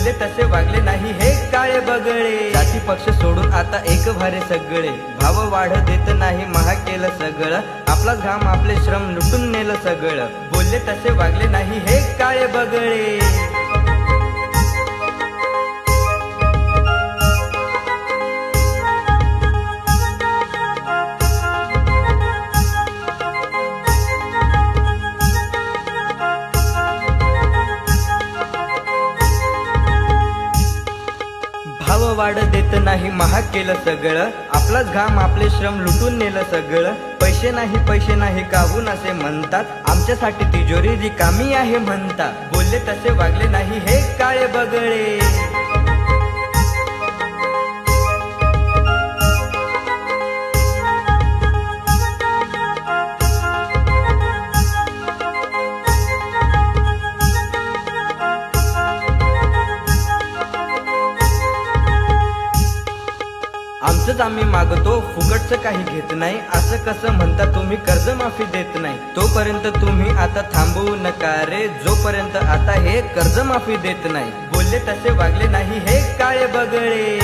बोलले तसे वागले नाही हे काळे बगळे। जाती पक्ष सोडून आता एक भारे सगळे, भाव वाढ देत नाही महाग केलं सगळं, आपलाच घाम आपले श्रम लुटून नेलं सगळं, बोलले तसे वागले नाही हे काळे बगळे। भाव वाढ देत नाही महाग केलं सगळं, आपलाच घाम आपले श्रम लुटून नेलं सगळं, पैसे नाही काहून असे म्हणतात, आमच्यासाठी तिजोरी रिकामी आहे म्हणतात, बोलले तसे वागले नाही हे काळे बगळे। आमचंच आम्ही मागतो फुकटचं काही घेत नाही, असं कसं म्हणता तुम्ही कर्जमाफी देत नाही, तोपर्यंत तुम्ही आता थांबवू नका रे, जोपर्यंत आता हे कर्जमाफी देत नाही, बोलले तसे वागले नाही हे काळे बगळे।